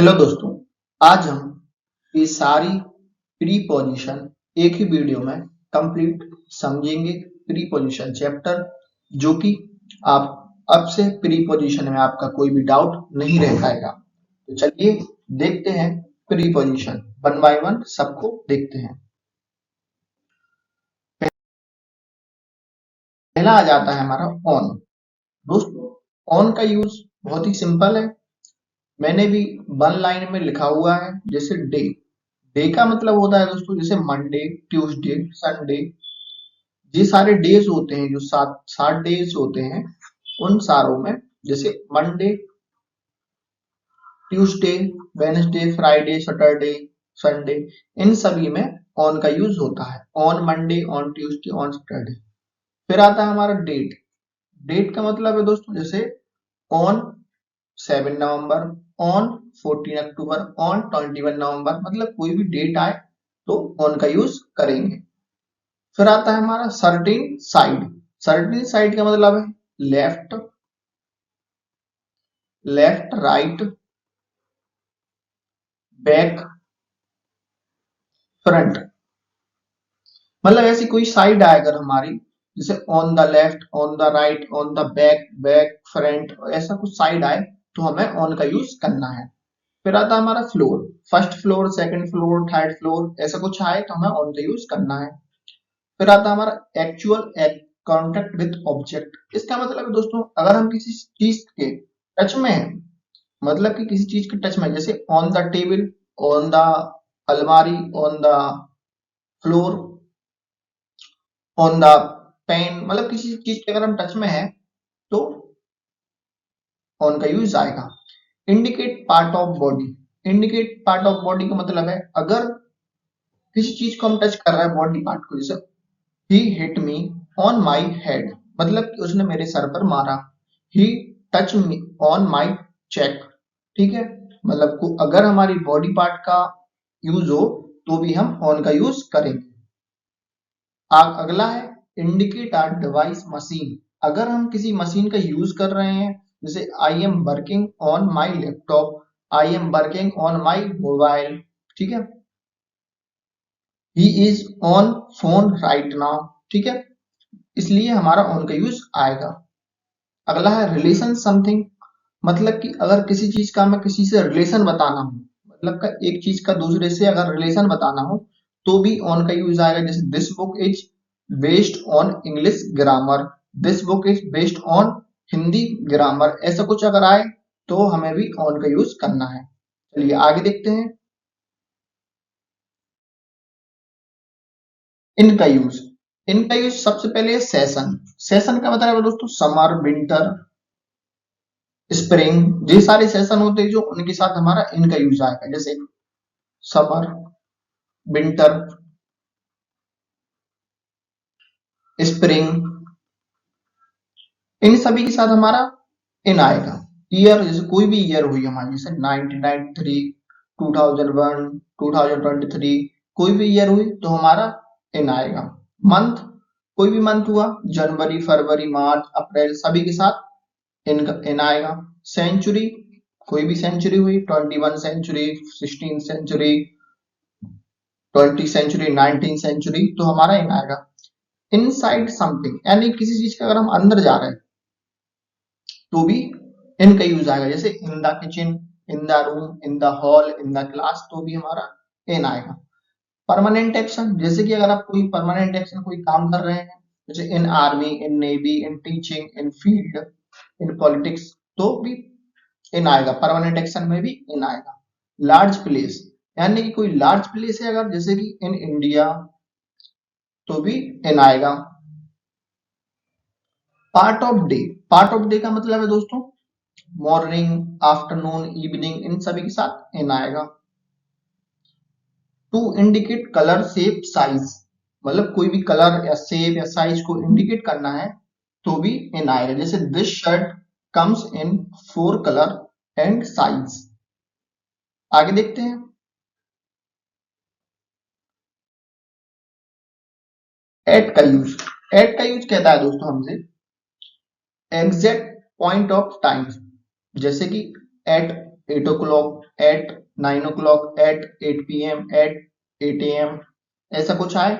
Hello दोस्तों, आज हम ये सारी प्रीपोजिशन एक ही वीडियो में कंप्लीट समझेंगे। प्रीपोजिशन चैप्टर जो कि आप अब से प्रीपोजिशन में आपका कोई भी डाउट नहीं रह पाएगा। तो चलिए देखते हैं प्रीपोजिशन वन बाय वन, सबको देखते हैं। पहला आ जाता है हमारा ऑन। दोस्तों, ऑन का यूज बहुत ही सिंपल है। मैंने भी वन लाइन में लिखा हुआ है। जैसे डे, डे का मतलब होता है दोस्तों जैसे मंडे, ट्यूसडे, संडे। ये सारे डेज होते हैं, जो सात सात डेज होते हैं, उन सारों में जैसे Monday, Tuesday, Wednesday, Friday, Saturday, Sunday, इन सभी में ऑन का यूज होता है। On Monday, on Tuesday, on Saturday. फिर आता है हमारा डेट। डेट का मतलब है दोस्तों जैसे on 7 November, on 14 October, on 21 नवंबर, मतलब कोई भी डेट आए तो ऑन का यूज करेंगे। फिर आता है हमारा सर्टेन साइड। सर्टेन साइड का मतलब है left, left, right, back, front. मतलब ऐसी कोई साइड आए अगर हमारी, जैसे on the left, on the right, on the back, back, front, ऐसा कुछ साइड आए तो हमें ऑन का यूज करना है। फिर आता है हमारा floor. First floor, second floor, third floor, ऐसा कुछ आए तो हमें ऑन का यूज करना है। फिर आता है हमारा एक्चुअल कॉन्टेक्ट विद ऑब्जेक्ट। इसका मतलब है दोस्तों अगर हम किसी चीज के टच में हैं, मतलब कि किसी चीज के टच में, जैसे on the table, on the अलमारी, on the floor, on the pen, मतलब किसी चीज के अगर हम टच में हैं तो ऑन का यूज आएगा। Indicate part of body. Indicate part of body का मतलब है अगर किसी चीज को हम टच कर रहे हैं, बॉडी पार्ट को, जैसे he hit me on my head, मतलब कि उसने मेरे सर पर मारा। He touch me on my cheek, ठीक है। मतलब को अगर हमारी बॉडी पार्ट का यूज हो तो भी हम ऑन का यूज करेंगे। अगला है इंडिकेट आर डिवाइस मशीन। अगर हम किसी मशीन का यूज कर रहे हैं, जैसे I am working on my laptop, I am working on my mobile, ठीक है। He is on phone right now, ठीक है। इसलिए हमारा ऑन का यूज आएगा। अगला है रिलेशन समथिंग। मतलब कि अगर किसी चीज का हमें किसी से रिलेशन बताना हो, मतलब का एक चीज का दूसरे से अगर रिलेशन बताना हो तो भी ऑन का यूज आएगा। जैसे this book is based on English grammar, this book is based on Hindi grammar, ऐसा कुछ अगर आए तो हमें भी ऑन का यूज करना है। चलिए आगे देखते हैं इनका यूज। इनका यूज सबसे पहले सेशन। सेशन का मतलब है दोस्तों समर, विंटर, स्प्रिंग। ये सारे सेशन होते हैं जो उनके साथ हमारा इनका यूज आएगा। जैसे समर, विंटर, स्प्रिंग, इन सभी के साथ हमारा इन आएगा। ईयर, जैसे कोई भी ईयर हुई हमारी, जैसे 1993, 2001, 2023, कोई भी ईयर हुई तो हमारा इन आएगा। मंथ, कोई भी मंथ हुआ, जनवरी, फरवरी, मार्च, अप्रैल, सभी के साथ इन आएगा। सेंचुरी, कोई भी सेंचुरी हुई, 21 सेंचुरी, 16 सेंचुरी, 20 सेंचुरी, 19 सेंचुरी, तो हमारा इन आएगा। इनसाइड समथिंग, यानी किसी चीज के अगर हम अंदर जा रहे हैं तो भी इन का यूज आएगा। जैसे in the kitchen, in the room, in the hall, in the class, तो भी हमारा इन आएगा। परमानेंट एक्शन, जैसे कि अगर आप कोई परमानेंट एक्शन कोई काम कर रहे हैं, जैसे इन army, in navy, in teaching, in field, in politics, तो भी इन आएगा। परमानेंट एक्शन में भी इन आएगा। लार्ज प्लेस, यानी कि कोई लार्ज प्लेस है अगर, जैसे कि इन इंडिया, तो भी इन आएगा। Part of day. Part of day का मतलब है दोस्तों मॉर्निंग, आफ्टरनून, इवनिंग, इन सभी के साथ इन आएगा। To indicate colour, shape, size, मतलब कोई भी कलर या शेप या साइज को इंडिकेट करना है तो भी इन आएगा। जैसे this shirt comes in 4 colour and size. आगे देखते हैं एट का यूज। एट का यूज कहता है दोस्तों हमसे एग्जैक्ट पॉइंट ऑफ टाइम, जैसे कि at 8 o'clock, at 9 o'clock, at 8 PM, at 8 AM, ऐसा कुछ आए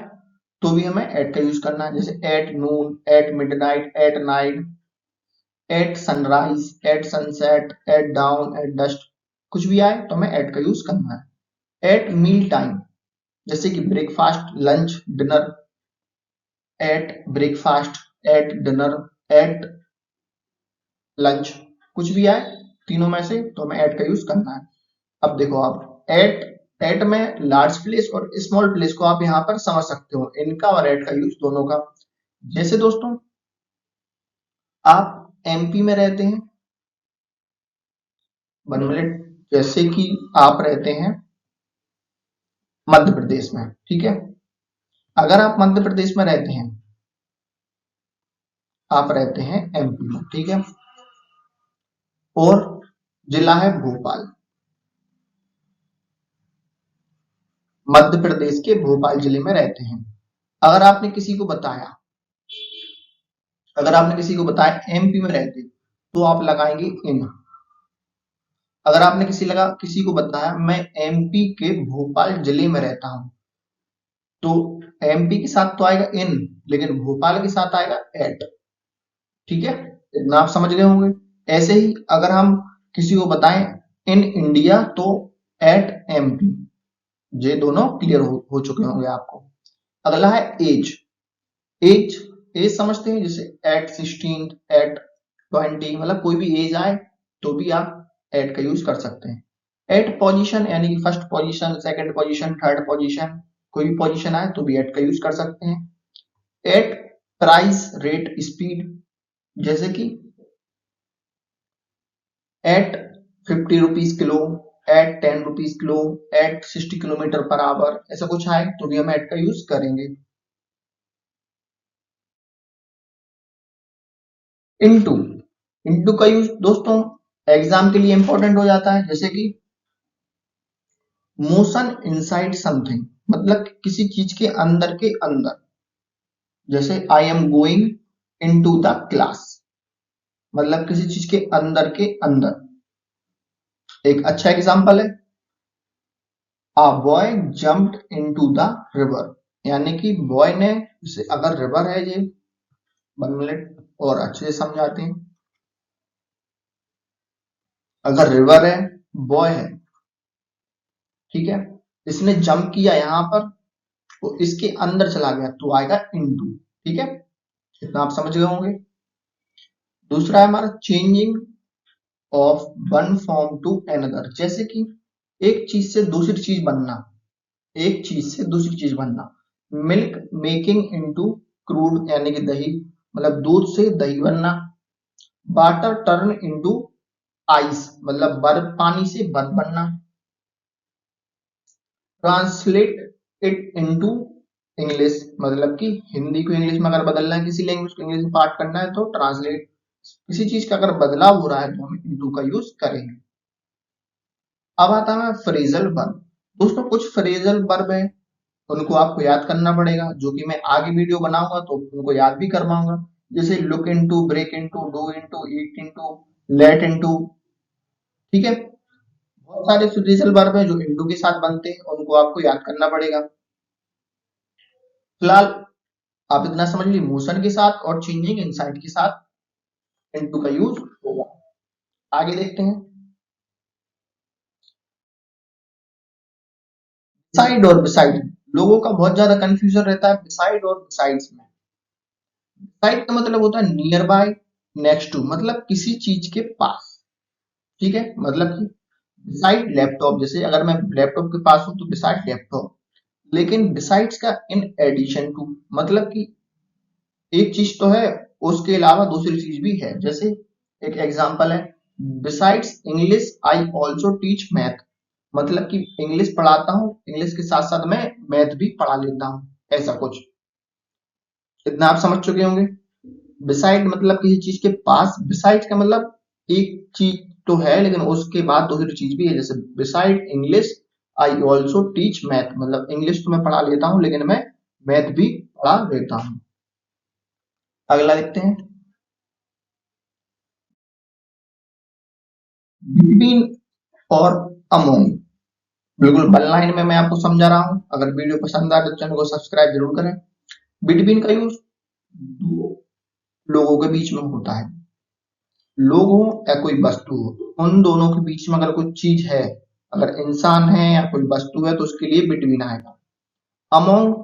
तो भी हमें एट का यूज करना है। जैसे at noon, at midnight, at night, at sunrise, at sunset, at dawn, at dusk, कुछ भी आए तो हमें एट का यूज करना है। एट मील टाइम, जैसे कि breakfast, lunch, dinner, at breakfast, at dinner, at lunch, कुछ भी आए तीनों में से तो हमें एट का यूज करना है। अब देखो आप एट में लार्ज प्लेस और स्मॉल प्लेस को आप यहाँ पर समझ सकते हो, इनका और एट का यूज दोनों का। जैसे दोस्तों आप एमपी में रहते हैं, 1 मिनट, जैसे कि आप रहते हैं मध्य प्रदेश में, ठीक है। अगर आप मध्य प्रदेश में रहते हैं, आप रहते हैं एमपी में, ठीक है, और जिला है भोपाल, मध्य प्रदेश के भोपाल जिले में रहते हैं। अगर आपने किसी को बताया, अगर आपने किसी को बताया एमपी में रहते, तो आप लगाएंगे इन। अगर आपने किसी को बताया मैं एमपी के भोपाल जिले में रहता हूं, तो एमपी के साथ तो आएगा इन, लेकिन भोपाल के साथ आएगा एट, ठीक है, इतना आप समझ गए होंगे। ऐसे ही अगर हम किसी को बताएं इन इंडिया, तो एट एमपी, ये दोनों क्लियर हो चुके होंगे आपको। अगला है एज। एज एज समझते हैं, जैसे एट 16, एट 20, मतलब कोई भी एज आए तो भी आप एट का यूज कर सकते हैं। एट पोजीशन यानी कि first position, second position, third position, कोई भी पोजीशन आए तो भी एट का यूज कर सकते हैं। एट प्राइस, रेट, स्पीड, जैसे कि at 50 rupees kilo, at 10 rupees kilo, at 60 kilometre per hour, ऐसा कुछ आए तो भी हम एट का यूज करेंगे। इनटू, इनटू का यूज दोस्तों एग्जाम के लिए इंपॉर्टेंट हो जाता है, जैसे कि मोशन इनसाइड समथिंग, मतलब किसी चीज के अंदर, जैसे आई am going into the class, मतलब किसी चीज के अंदर। एक अच्छा एग्जांपल है a boy jumped into the river, यानी कि बॉय ने, जैसे अगर रिवर है ये, 1 मिनट और अच्छे से समझाते हैं। अगर रिवर है, बॉय है, ठीक है, इसने जंप किया यहां पर, तो इसके अंदर चला गया तो आएगा इनटू, ठीक है, इतना आप समझ गए होंगे। दूसरा है हमारा changing of one form to another, जैसे कि एक चीज से दूसरी चीज बनना, एक चीज से दूसरी चीज बनना। मिल्क मेकिंग इनटू क्रूड, यानी कि दही, मतलब दूध से दही बनना। वाटर टर्न इनटू आइस, मतलब बर्फ, पानी से बर्फ बनना। ट्रांसलेट इट इनटू इंग्लिश, मतलब कि हिंदी को इंग्लिश में अगर बदलना है, किसी लैंग्वेज को इंग्लिश में पार्ट करना है तो ट्रांसलेट, किसी चीज का अगर बदलाव हो रहा है तो हम इनटू का यूज करेंगे। अब आता है फ्रेजल वर्ब। दोस्तों कुछ फ्रेजल वर्ब है, उनको आपको याद करना पड़ेगा, जो कि मैं आगे वीडियो बनाऊंगा तो उनको याद भी करवाऊंगा। जैसे look into, break into, do into, eat into, let into, ठीक है, बहुत सारे फ्रेजल वर्ब है जो इनटू के साथ बनते हैं, उनको आपको याद करना पड़ेगा। फिलहाल आप इतना समझ लीजिए, मोशन के साथ और चेंजिंग इनसाइड के साथ इनटू का यूज होगा। आगे देखते हैं। साइड और बिसाइड, लोगों का बहुत ज्यादा कंफ्यूजन रहता है बिसाइड और बिसाइड्स में। साइड का मतलब होता है नियर बाय, नेक्स्ट टू, मतलब किसी चीज के पास, ठीक है, मतलब कि बिसाइड लैपटॉप, जैसे अगर मैं लैपटॉप के पास हूं तो बिसाइड लैपटॉप। लेकिन बिसाइड्स का इन एडिशन टू, मतलब कि एक चीज तो है, उसके अलावा दूसरी चीज भी है। जैसे एक एग्जांपल है, besides English I also teach math, मतलब कि इंग्लिश पढ़ाता हूँ, इंग्लिश के साथ साथ मैं मैथ भी पढ़ा लेता हूँ, ऐसा कुछ। इतना आप समझ चुके होंगे। बिसाइड मतलब किसी चीज के पास, बिसाइड का मतलब एक चीज तो है लेकिन उसके बाद दूसरी चीज भी है। जैसे beside English I also teach math, मतलब इंग्लिश तो मैं पढ़ा लेता हूँ लेकिन मैं मैथ भी पढ़ा लेता हूँ। अगला देखते हैं, बिटवीन और अमोंग। बिल्कुल वन लाइन में मैं आपको समझा रहा हूं। अगर वीडियो पसंद आए तो चैनल को सब्सक्राइब जरूर करें। बिटवीन का यूज दो लोगों के बीच में होता है। लोग हो या कोई वस्तु हो, उन दोनों के बीच में अगर कोई चीज है, अगर इंसान है या कोई वस्तु है, तो उसके लिए बिटवीन आएगा। अमोंग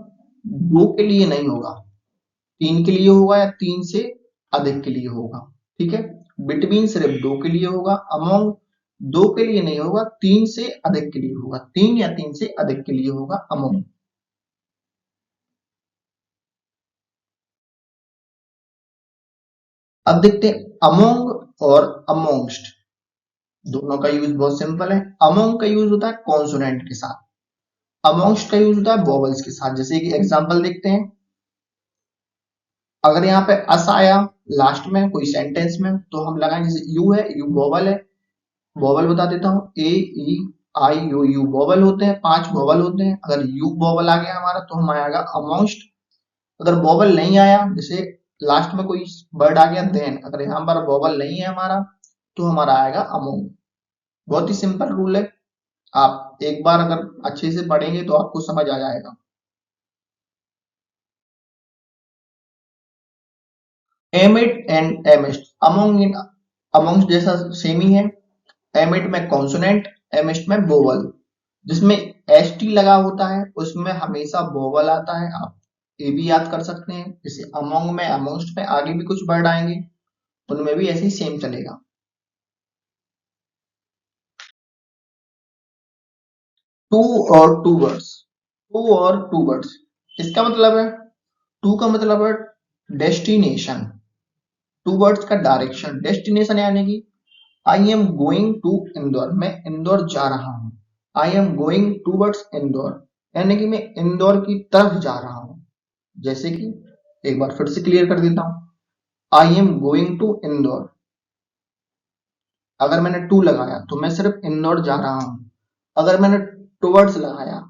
दो के लिए नहीं होगा, तीन के लिए होगा या तीन से अधिक के लिए होगा। ठीक है, बिटवीन सिर्फ दो के लिए होगा, अमोंग दो के लिए नहीं होगा, तीन से अधिक के लिए होगा। तीन या तीन से अधिक के लिए होगा अमोंग। अब देखते हैं अमोंग और अमोंगस्ट, दोनों का यूज बहुत सिंपल है। अमोंग का यूज होता है कॉन्सोनेंट के साथ, अमोंगस्ट का यूज होता है वोवेल्स के साथ। जैसे कि एग्जांपल देखते हैं, अगर यहाँ पे अस आया लास्ट में कोई सेंटेंस में, तो हम लगाएं, जैसे यू है, यू वोवेल है। वोवेल बता देता हूँ, ए ई आई यू, यू वोवेल होते हैं, 5 वोवेल होते हैं। अगर यू वोवेल आ गया हमारा तो हम आएगा अमोंगस्ट। अगर वोवेल नहीं आया, जैसे लास्ट में कोई वर्ड आ गया देन, अगर यहाँ पर वोवेल नहीं है हमारा, तो हमारा आएगा अमोंग। बहुत ही सिंपल रूल है, आप एक बार अगर अच्छे से पढ़ेंगे तो आपको समझ आ जाएगा। Amid and amidst, among in amongst जैसा सेम ही है। एमिट में कॉन्सोनेंट, एमिस्ट में वोवल। जिसमें एस टी लगा होता है उसमें हमेशा वोवल आता है, आप ये भी याद कर सकते हैं। जैसे अमोंग में, अमोंगस्ट में आगे भी कुछ वर्ड आएंगे, उनमें भी ऐसे ही सेम चलेगा। टू और टू वर्ड्स, टू और टू वर्ड्स, इसका मतलब है, टू का मतलब है डेस्टिनेशन, टू वर्ड्स का डायरेक्शन। डेस्टिनेशन यानी कि I am going to Indore, मैं इंदौर जा रहा हूं। I am going towards Indore, यानी कि मैं इंदौर की तरफ जा रहा हूं। जैसे कि एक बार फिर से क्लियर कर देता हूं, I am going to Indore. अगर मैंने टू लगाया तो मैं सिर्फ इंदौर जा रहा हूं। अगर मैंने टूवर्ड्स लगाया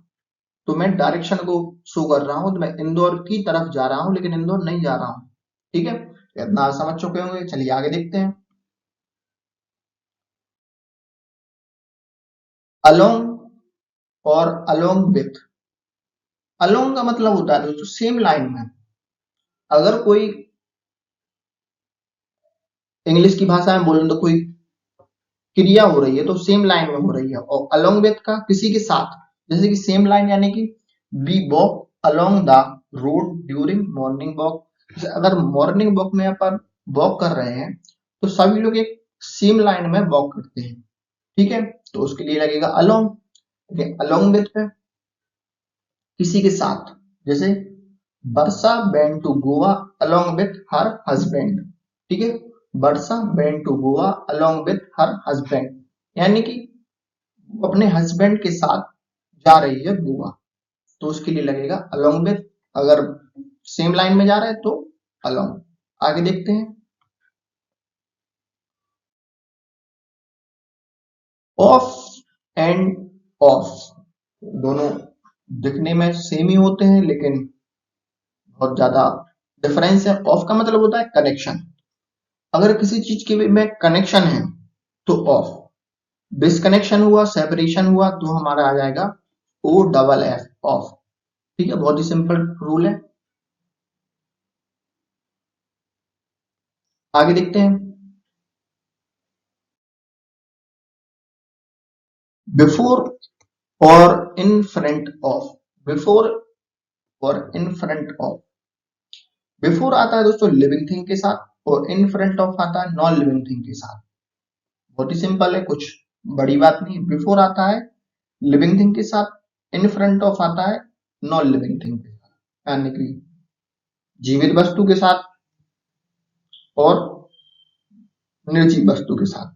तो मैं डायरेक्शन को शो कर रहा हूं, तो मैं इंदौर की तरफ जा रहा हूं, लेकिन इंदौर नहीं जा रहा हूं। ठीक है, इतना समझ चुके होंगे। चलिए आगे देखते हैं। अलोंग और अलोंग विथ, अलोंग का मतलब होता है दोस्तों सेम लाइन में। अगर कोई इंग्लिश की भाषा में बोलूं तो कोई क्रिया हो रही है तो सेम लाइन में हो रही है। और अलोंग विथ का किसी के साथ, जैसे कि सेम लाइन यानी कि we walk along the road during morning walk. जैसे अगर मॉर्निंग वॉक में अपन वॉक कर रहे हैं तो सभी लोग एक सेम लाइन में वॉक करते हैं। ठीक है, तो उसके लिए लगेगा अलोंग। अलोंग विथ में किसी के साथ, जैसे Varsha went to Goa along with her husband. ठीक है, Varsha went to Goa along with her husband, यानी कि वो अपने हस्बैंड के साथ जा रही है गोवा, तो उसके लिए लगेगा अलोंग विथ। अगर सेम लाइन में जा रहा है तो अलोंग। आगे देखते हैं, ऑफ एंड ऑफ, दोनों दिखने में सेम ही होते हैं लेकिन बहुत ज्यादा डिफरेंस है। ऑफ का मतलब होता है कनेक्शन, अगर किसी चीज के में कनेक्शन है तो ऑफ। डिसकनेक्शन हुआ, सेपरेशन हुआ, तो हमारा आ जाएगा ओ डबल एफ, ऑफ। ठीक है, बहुत ही सिंपल रूल है। आगे देखते हैं, बिफोर और इन फ्रंट ऑफ, बिफोर और इन फ्रंट ऑफ। बिफोर आता है दोस्तों लिविंग थिंग के साथ, और इन फ्रंट ऑफ आता है नॉन लिविंग थिंग के साथ। बहुत ही सिंपल है, कुछ बड़ी बात नहीं। बिफोर आता है लिविंग थिंग के साथ, इन फ्रंट ऑफ आता है नॉन लिविंग थिंग के साथ, यानी कि जीवित वस्तु के साथ और निर्जीव वस्तु के साथ।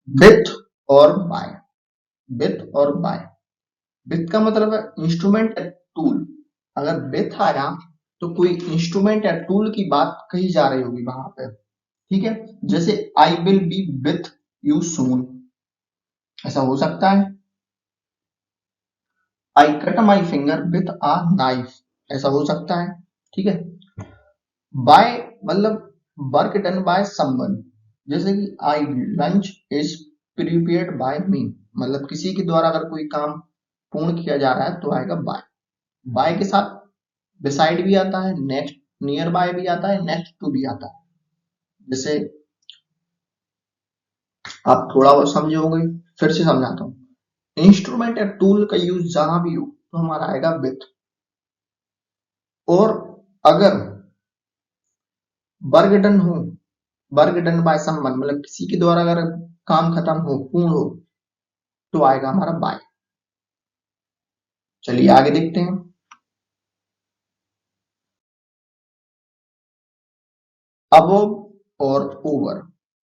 विथ और बाय, विथ और बाय। विथ का मतलब है इंस्ट्रूमेंट या टूल। अगर विथ आया तो कोई इंस्ट्रूमेंट या टूल की बात कही जा रही होगी वहां पे। ठीक है, जैसे I will be with you soon, ऐसा हो सकता है। I cut my finger with a knife, ऐसा हो सकता है। ठीक है, बाय मतलब वर्क डन बाय समवन, जैसे कि आई लंच इज प्रिपेयर्ड बाय मी, मतलब किसी के द्वारा अगर कोई काम पूर्ण किया जा रहा है तो आएगा बाय। बाय के साथ बिसाइड भी आता है, नेक्स्ट नियर बाय भी आता है, नेक्स्ट टू भी आता है। जैसे आप थोड़ा बहुत समझे होंगे, फिर से समझाता हूँ। इंस्ट्रूमेंट या टूल का यूज जहां भी हो तो हमारा आएगा विथ। और अगर वर्क डन हो, वर्क डन बाय समवन, मतलब किसी के द्वारा अगर काम खत्म हो, पूर्ण हो, तो आएगा हमारा बाय। चलिए आगे देखते हैं। अबव और ओवर।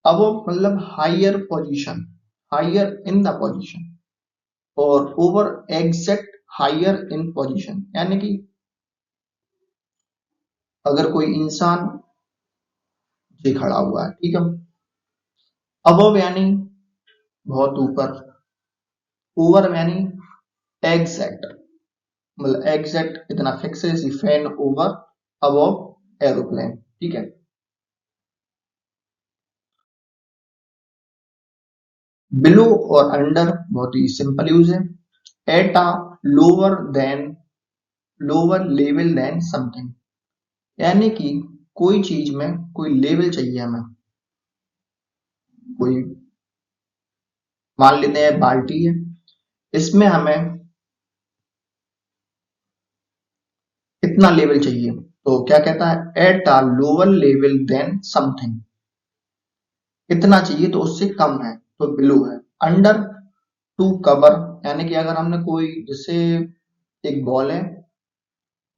अबव मतलब higher position, higher in the position, और over exact higher in position, यानी कि अगर कोई इंसान ये खड़ा हुआ है, ठीक है, अबव यानी बहुत ऊपर, ओवर यानी एग्जैक्ट, मतलब एग्जैक्ट इतना फिक्स है, फैन ओवर अबव एरोप्लेन, ठीक है। बिलो और अंडर बहुत ही सिंपल यूज है। At a lower than, lower level than something, यानी कि कोई चीज में कोई लेवल चाहिए हमें, कोई मान लेते हैं बाल्टी है, इसमें हमें इतना लेवल चाहिए, तो क्या कहता है, at a lower level than something, इतना चाहिए तो उससे कम है तो बिलो है। अंडर टू कवर, यानी कि अगर हमने कोई, जैसे एक बॉल है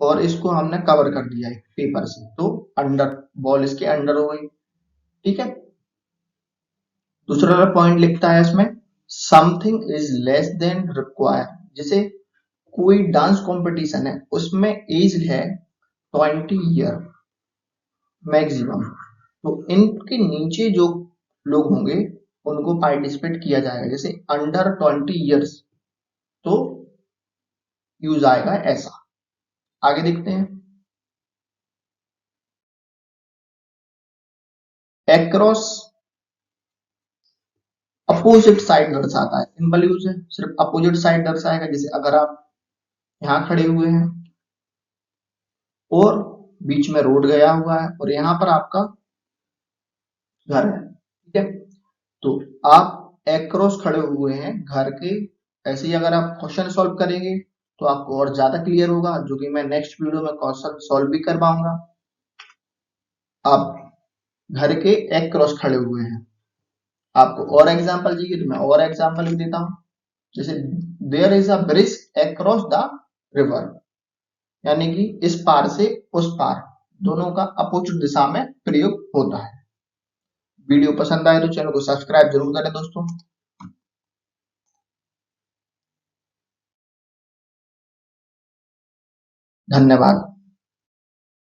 और इसको हमने कवर कर दिया है पेपर से, तो अंडर, बॉल इसके अंडर हो गई, ठीक है। दूसरा पॉइंट लिखता है इसमें, something is less than require, जैसे कोई डांस कंपटीशन है, उसमें एज है 20 ईयर मैक्सिमम, तो इनके नीचे जो लोग होंगे उनको पार्टिसिपेट किया जाएगा, जैसे अंडर 20 ईयर्स, तो यूज आएगा ऐसा। आगे देखते हैं। एक्रॉस अपोजिट साइड दर्शाता है, सिंपल यूज है, सिर्फ अपोजिट साइड दर्शाएगा। जैसे अगर आप यहाँ खड़े हुए हैं और बीच में रोड गया हुआ है और यहाँ पर आपका घर है, ठीक है, तो आप एक्रॉस खड़े हुए हैं घर के, ऐसे ही अगर आप क्वेश्चन सॉल्व करेंगे तो आपको और ज्यादा क्लियर होगा, जो कि मैं नेक्स्ट वीडियो में क्वेश्चन सॉल्व भी कर पाऊंगा। आप घर के एक्रॉस खड़े हुए हैं, आपको और एग्जाम्पल चाहिए तो मैं और एग्जाम्पल भी देता हूँ। जैसे there is a bridge across the river, यानी कि इस पार से उस पार, दोनों का अपोजिट दिशा में प्रयोग होता है। वीडियो पसंद आए तो चैनल को सब्सक्राइब जरूर करें दोस्तों। धन्यवाद।